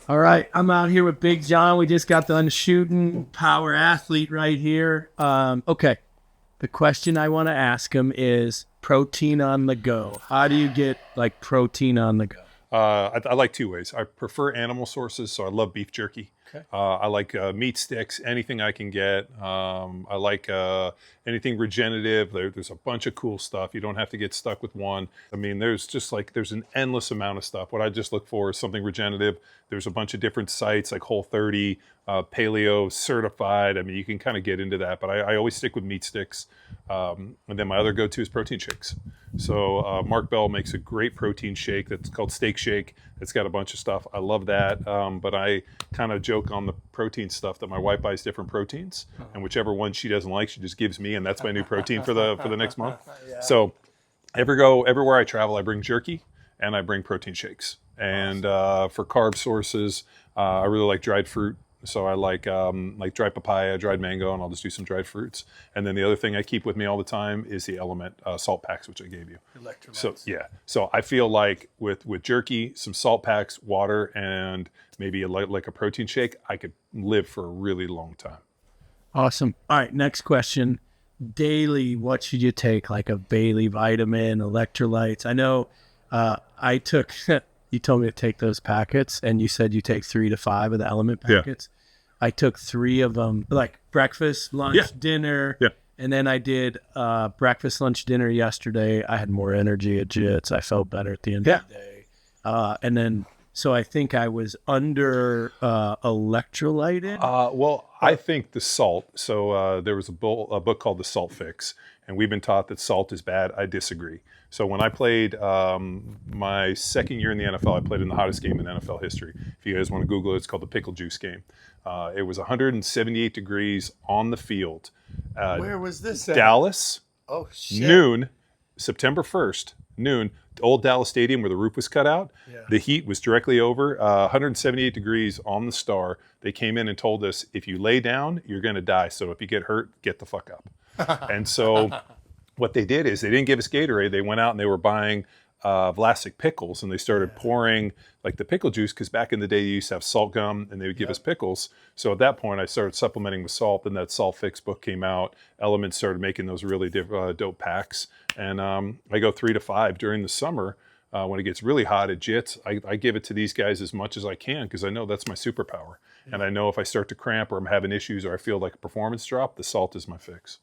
All right, I'm out here with Big John. We just got done shooting power athlete right here. Okay, the question I want to ask him is protein on the go. How do you get like protein on the go? I like two ways. I prefer animal sources, so I love beef jerky. Okay. I like meat sticks, anything I can get. I like anything regenerative. There's a bunch of cool stuff. You don't have to get stuck with one. I mean, there's an endless amount of stuff. What I just look for is something regenerative. There's a bunch of different sites like Whole30, Paleo Certified. I mean, you can kind of get into that, but I always stick with meat sticks. And then my other go-to is protein shakes. So Mark Bell makes a great protein shake that's called Steak Shake. It's got a bunch of stuff. I love that. But I kind of joke on the protein stuff that my wife buys different proteins, and whichever one she doesn't like, she just gives me, and that's my new protein for the next month. Yeah. So everywhere I travel, I bring jerky and I bring protein shakes. And for carb sources, I really like dried fruit. So I like dried papaya, dried mango, and I'll just do some dried fruits. And then the other thing I keep with me all the time is the Element salt packs, which I gave you. Electrolytes. So yeah, so I feel like with jerky, some salt packs, water, and maybe like a protein shake, I could live for a really long time. Awesome. All right, next question. Daily, what should you take? Like a Bailey vitamin, electrolytes? I know I took, you told me to take those packets, and you said you take 3 to 5 of the Element packets. Yeah. I took 3 of them, like breakfast, lunch, dinner. Yeah. And then I did breakfast, lunch, dinner yesterday. I had more energy at Jits. I felt better at the end of the day. And then, so I think I was under electrolyted. I think the salt. So there was a book called The Salt Fix, and we've been taught that salt is bad. I disagree. So when I played my second year in the NFL, I played in the hottest game in NFL history. If you guys want to Google it, it's called the Pickle Juice game. It was 178 degrees on the field. Where was this at? Dallas. Oh, shit. Noon, September 1st, noon, old Dallas Stadium where the roof was cut out. Yeah. The heat was directly over, 178 degrees on the star. They came in and told us, if you lay down, you're going to die. So if you get hurt, get the fuck up. And so what they did is they didn't give us Gatorade. They went out and they were buying Vlasic pickles, and they started pouring like the pickle juice, because back in the day you used to have salt gum and they would give us pickles. So at that point I started supplementing with salt, and that Salt Fix book came out. Elements started making those really dope packs, and I go 3 to 5 during the summer. When it gets really hot at Jits, I give it to these guys as much as I can, because I know that's my superpower. And I know if I start to cramp or I'm having issues or I feel like a performance drop, the salt is my fix.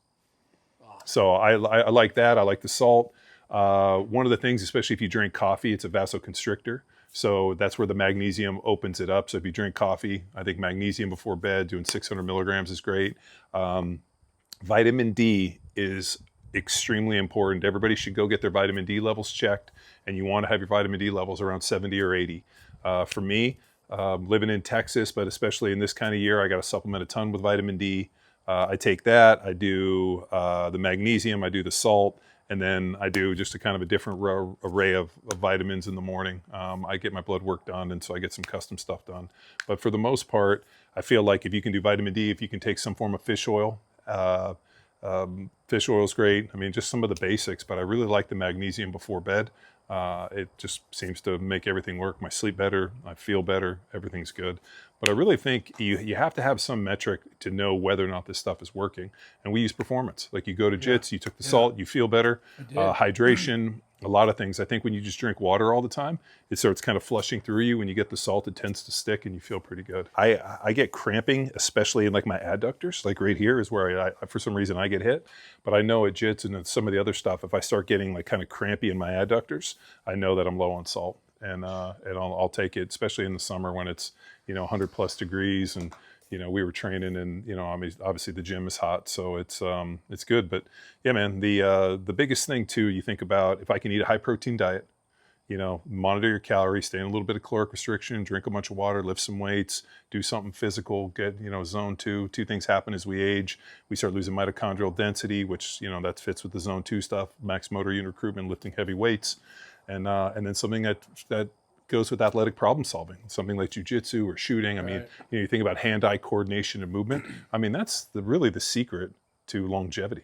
So I like that. I like the salt. One of the things, especially if you drink coffee, it's a vasoconstrictor. So that's where the magnesium opens it up. So if you drink coffee, I think magnesium before bed, doing 600 milligrams is great. Vitamin D is extremely important. Everybody should go get their vitamin D levels checked, and you want to have your vitamin D levels around 70 or 80. For me, living in Texas, but especially in this kind of year, I got to supplement a ton with vitamin D. I take that. I do the magnesium. I do the salt. And then I do just a kind of a different array of vitamins in the morning. I get my blood work done, and so I get some custom stuff done. But for the most part, I feel like if you can do vitamin D, if you can take some form of fish oil, fish oil is great. I mean, just some of the basics, but I really like the magnesium before bed. It just seems to make everything work. My sleep better, I feel better, everything's good. But I really think you have to have some metric to know whether or not this stuff is working. And we use performance. Like you go to Jits, you took the salt, you feel better. Hydration, a lot of things. I think when you just drink water all the time, it starts kind of flushing through you. When you get the salt, it tends to stick and you feel pretty good. I get cramping, especially in like my adductors. Like right here is where I for some reason I get hit. But I know at Jits and some of the other stuff, if I start getting like kind of crampy in my adductors, I know that I'm low on salt. And I'll take it, especially in the summer when it's 100 plus degrees, and we were training, and I mean, obviously the gym is hot, so it's good. But yeah, man, the biggest thing too, you think about, if I can eat a high protein diet, monitor your calories, stay in a little bit of caloric restriction, drink a bunch of water, lift some weights, do something physical, get zone 2. Two things happen as we age. We start losing mitochondrial density, which that fits with the zone 2 stuff, max motor unit recruitment, lifting heavy weights. And then something that goes with athletic problem solving, something like jujitsu or shooting. I mean, you think about hand-eye coordination and movement. I mean, that's really the secret to longevity.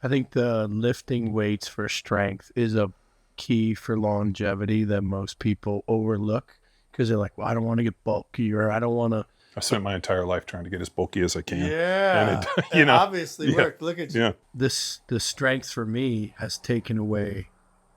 I think the lifting weights for strength is a key for longevity that most people overlook, because they're like, well, I don't want to get bulky, or I don't want to. I spent my entire life trying to get as bulky as I can. Yeah, And it obviously worked. Look at you. Yeah. The strength for me has taken away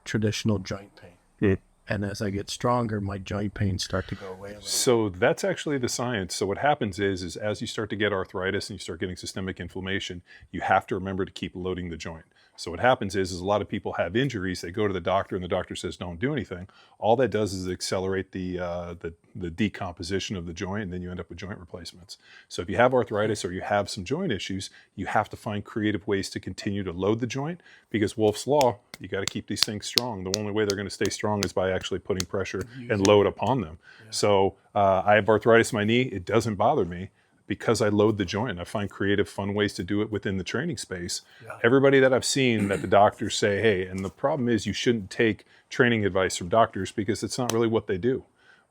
traditional joint pain. Yeah. And as I get stronger, my joint pains start to go away a little. So that's actually the science. So what happens is as you start to get arthritis and you start getting systemic inflammation, you have to remember to keep loading the joint. So what happens is a lot of people have injuries. They go to the doctor and the doctor says, don't do anything. All that does is accelerate the decomposition of the joint, and then you end up with joint replacements. So if you have arthritis or you have some joint issues, you have to find creative ways to continue to load the joint, because Wolff's Law, you got to keep these things strong. The only way they're going to stay strong is by actually putting pressure and load upon them. Yeah. So I have arthritis in my knee. It doesn't bother me, because I load the joint. I find creative, fun ways to do it within the training space. Yeah. Everybody that I've seen that the doctors say, hey, and the problem is you shouldn't take training advice from doctors, because it's not really what they do.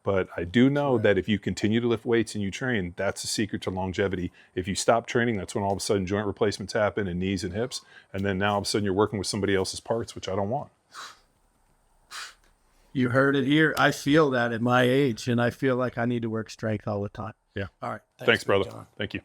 But I do know that if you continue to lift weights and you train, that's the secret to longevity. If you stop training, that's when all of a sudden joint replacements happen in knees and hips. And then now all of a sudden you're working with somebody else's parts, which I don't want. You heard it here. I feel that at my age, and I feel like I need to work strength all the time. Yeah. All right. Thanks brother. John. Thank you.